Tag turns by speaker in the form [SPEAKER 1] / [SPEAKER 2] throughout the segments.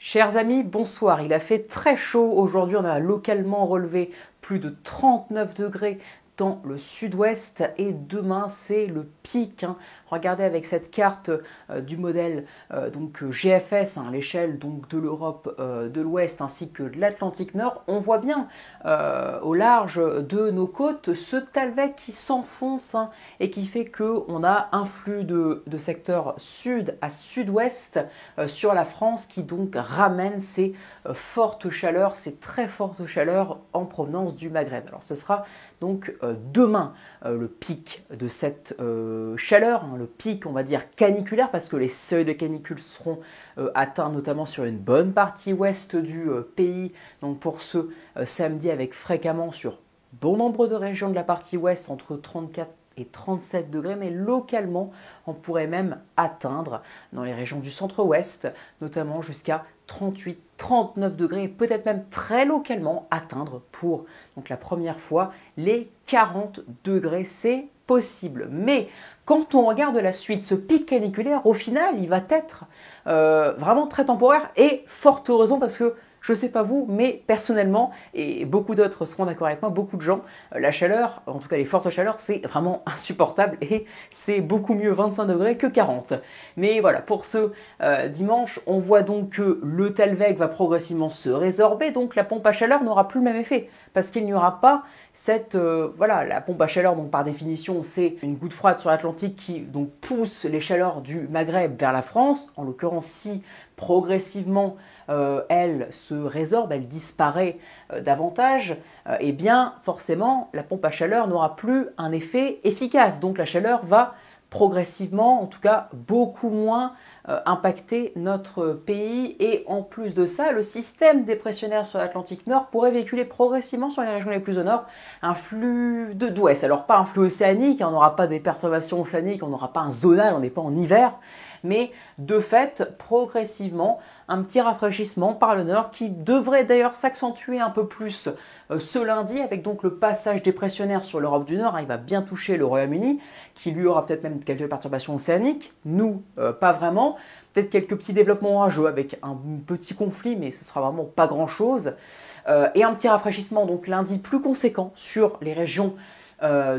[SPEAKER 1] Chers amis, bonsoir. Il a fait très chaud aujourd'hui. On a localement relevé plus de 39 degrés dans le sud-ouest et demain c'est le pic. Regardez avec cette carte du modèle GFS, l'échelle donc de l'Europe de l'Ouest ainsi que de l'Atlantique Nord, on voit bien au large de nos côtes ce Talweg qui s'enfonce et qui fait qu'on a un flux de secteurs sud à sud-ouest sur la France qui donc ramène ces fortes chaleurs, ces très fortes chaleurs en provenance du Maghreb. Alors ce sera donc demain le pic de cette chaleur, le pic on va dire caniculaire parce que les seuils de canicule seront atteints notamment sur une bonne partie ouest du pays, donc pour ce samedi avec fréquemment sur bon nombre de régions de la partie ouest entre 34 et 37 degrés, mais localement, on pourrait même atteindre dans les régions du centre-ouest, notamment jusqu'à 38-39 degrés, et peut-être même très localement atteindre pour donc la première fois les 40 degrés. C'est possible. Mais quand on regarde la suite, ce pic caniculaire, au final, il va être vraiment très temporaire et fort heureusement parce que je ne sais pas vous, mais personnellement, et beaucoup d'autres seront d'accord avec moi, beaucoup de gens, la chaleur, en tout cas les fortes chaleurs, c'est vraiment insupportable et c'est beaucoup mieux 25 degrés que 40. Mais voilà, pour ce dimanche, on voit donc que le Talweg va progressivement se résorber, donc la pompe à chaleur n'aura plus le même effet parce qu'il n'y aura pas cette la pompe à chaleur, donc par définition, c'est une goutte froide sur l'Atlantique qui donc pousse les chaleurs du Maghreb vers la France. En l'occurrence, si progressivement elle se résorbe, elle disparaît davantage, et bien forcément la pompe à chaleur n'aura plus un effet efficace. Donc la chaleur va progressivement, en tout cas beaucoup moins impacter notre pays, et en plus de ça, le système dépressionnaire sur l'Atlantique Nord pourrait véhiculer progressivement sur les régions les plus au nord un flux d'ouest. Alors pas un flux océanique, on n'aura pas des perturbations océaniques, on n'aura pas un zonal, on n'est pas en hiver, mais de fait, progressivement, un petit rafraîchissement par le nord qui devrait d'ailleurs s'accentuer un peu plus ce lundi avec donc le passage dépressionnaire sur l'Europe du Nord. Il va bien toucher le Royaume-Uni qui lui aura peut-être même quelques perturbations océaniques, nous pas vraiment, peut-être quelques petits développements orageux avec un petit conflit mais ce sera vraiment pas grand-chose et un petit rafraîchissement donc lundi plus conséquent sur les régions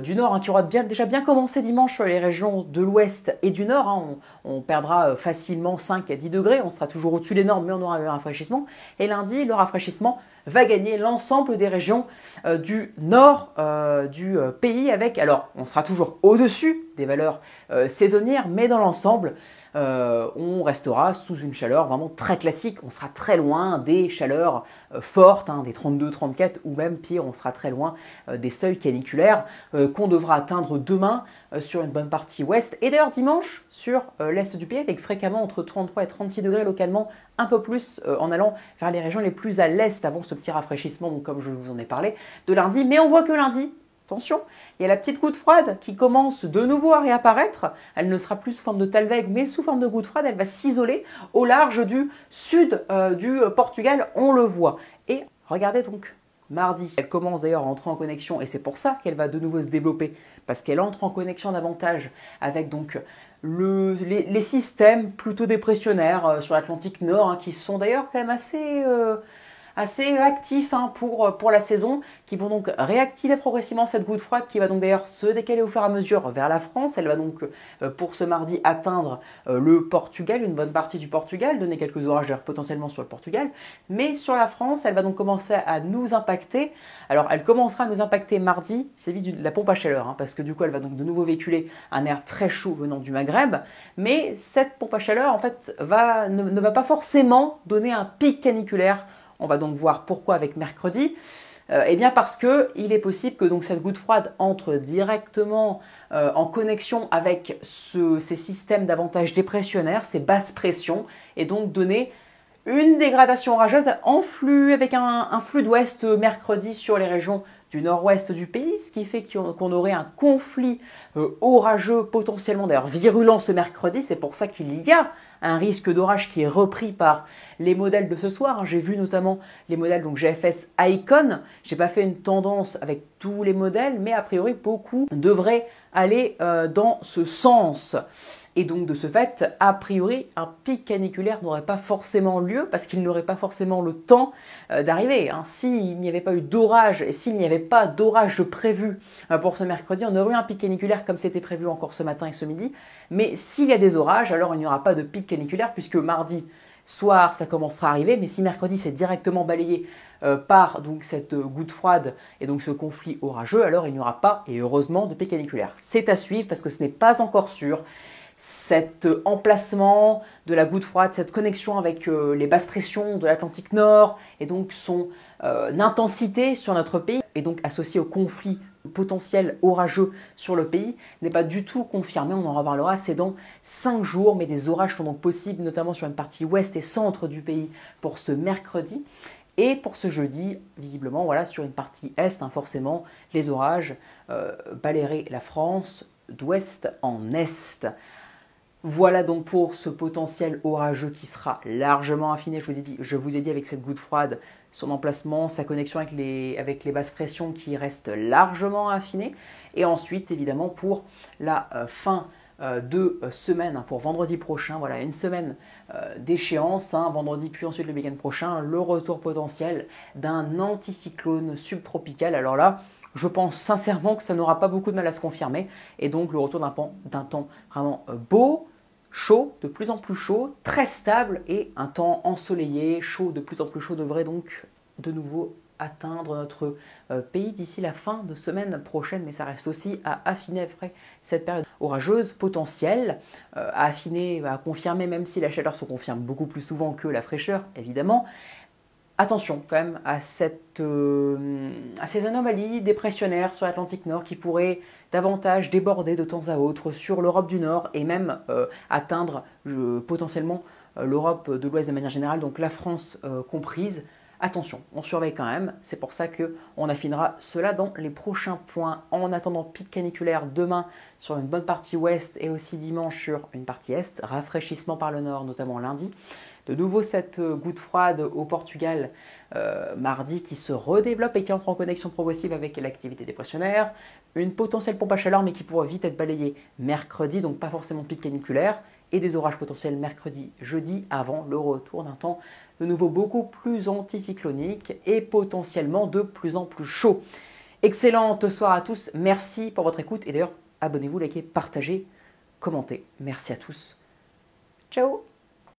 [SPEAKER 1] du nord qui aura déjà bien commencé dimanche sur les régions de l'ouest et du nord. On perdra facilement 5 à 10 degrés, on sera toujours au-dessus des normes mais on aura un rafraîchissement. Et lundi, le rafraîchissement va gagner l'ensemble des régions du nord du pays avec, alors on sera toujours au-dessus des valeurs saisonnières, mais dans l'ensemble, on restera sous une chaleur vraiment très classique. On sera très loin des chaleurs fortes, des 32, 34 ou même pire, on sera très loin des seuils caniculaires qu'on devra atteindre demain sur une bonne partie ouest et d'ailleurs dimanche sur l'est du pays avec fréquemment entre 33 et 36 degrés localement, un peu plus en allant vers les régions les plus à l'est avant ce petit rafraîchissement, donc comme je vous en ai parlé, de lundi. Mais on voit que lundi, attention, il y a la petite goutte froide qui commence de nouveau à réapparaître. Elle ne sera plus sous forme de Talweg, mais sous forme de goutte froide. Elle va s'isoler au large du sud du Portugal, on le voit. Et regardez donc, mardi, elle commence d'ailleurs à entrer en connexion, et c'est pour ça qu'elle va de nouveau se développer, parce qu'elle entre en connexion davantage avec donc les systèmes plutôt dépressionnaires sur l'Atlantique Nord, qui sont d'ailleurs quand même assez actifs pour la saison, qui vont donc réactiver progressivement cette goutte froide qui va donc d'ailleurs se décaler au fur et à mesure vers la France. Elle va donc pour ce mardi atteindre le Portugal, une bonne partie du Portugal, donner quelques orages potentiellement sur le Portugal, mais sur la France, elle va donc commencer à nous impacter. Alors elle commencera à nous impacter mardi vis-à-vis de la pompe à chaleur, parce que du coup elle va donc de nouveau véhiculer un air très chaud venant du Maghreb, mais cette pompe à chaleur en fait ne va pas forcément donner un pic caniculaire. On va donc voir pourquoi avec mercredi. Eh bien parce qu'il est possible que donc cette goutte froide entre directement en connexion avec ces systèmes davantage dépressionnaires, ces basses pressions, et donc donner une dégradation orageuse en flux avec un flux d'ouest mercredi sur les régions du nord-ouest du pays, ce qui fait qu'on aurait un conflit orageux potentiellement d'ailleurs virulent ce mercredi. C'est pour ça qu'il y a un risque d'orage qui est repris par les modèles de ce soir. J'ai vu notamment les modèles donc GFS Icon. J'ai pas fait une tendance avec tous les modèles, mais a priori beaucoup devraient aller dans ce sens. Et donc de ce fait, a priori, un pic caniculaire n'aurait pas forcément lieu parce qu'il n'aurait pas forcément le temps d'arriver. S'il n'y avait pas eu d'orage et s'il n'y avait pas d'orage prévu pour ce mercredi, on aurait eu un pic caniculaire comme c'était prévu encore ce matin et ce midi. Mais s'il y a des orages, alors il n'y aura pas de pic caniculaire puisque mardi soir, ça commencera à arriver. Mais si mercredi, c'est directement balayé par donc cette goutte froide et donc ce conflit orageux, alors il n'y aura pas, et heureusement, de pic caniculaire. C'est à suivre parce que ce n'est pas encore sûr. Cet emplacement de la goutte froide, cette connexion avec les basses pressions de l'Atlantique Nord et donc son intensité sur notre pays et donc associé au conflit potentiel orageux sur le pays n'est pas du tout confirmé, on en reparlera, c'est dans 5 jours, mais des orages sont donc possibles notamment sur une partie ouest et centre du pays pour ce mercredi. Et pour ce jeudi, visiblement, voilà, sur une partie est, forcément, les orages balayeraient la France d'ouest en est. Voilà donc pour ce potentiel orageux qui sera largement affiné. Je vous ai dit avec cette goutte froide, son emplacement, sa connexion avec les basses pressions qui restent largement affinées. Et ensuite, évidemment, pour la fin de semaine, pour vendredi prochain, voilà, une semaine d'échéance, vendredi puis ensuite le week-end prochain, le retour potentiel d'un anticyclone subtropical. Alors là, je pense sincèrement que ça n'aura pas beaucoup de mal à se confirmer. Et donc le retour d'un temps vraiment beau, chaud, de plus en plus chaud, très stable et un temps ensoleillé, chaud, de plus en plus chaud devrait donc de nouveau atteindre notre pays d'ici la fin de semaine prochaine, mais ça reste aussi à affiner après cette période orageuse potentielle, à affiner, à confirmer, même si la chaleur se confirme beaucoup plus souvent que la fraîcheur, évidemment. Attention quand même à ces anomalies dépressionnaires sur l'Atlantique Nord qui pourraient davantage déborder de temps à autre sur l'Europe du Nord et même atteindre potentiellement l'Europe de l'Ouest de manière générale, donc la France comprise. Attention, on surveille quand même, c'est pour ça qu'on affinera cela dans les prochains points. En attendant, pic caniculaire demain sur une bonne partie ouest et aussi dimanche sur une partie est, rafraîchissement par le nord, notamment lundi. De nouveau cette goutte froide au Portugal mardi qui se redéveloppe et qui entre en connexion progressive avec l'activité dépressionnaire. Une potentielle pompe à chaleur mais qui pourrait vite être balayée mercredi, donc pas forcément pic caniculaire. Et des orages potentiels mercredi, jeudi avant le retour d'un temps de nouveau beaucoup plus anticyclonique et potentiellement de plus en plus chaud. Excellente soirée à tous, merci pour votre écoute et d'ailleurs abonnez-vous, likez, partagez, commentez. Merci à tous. Ciao.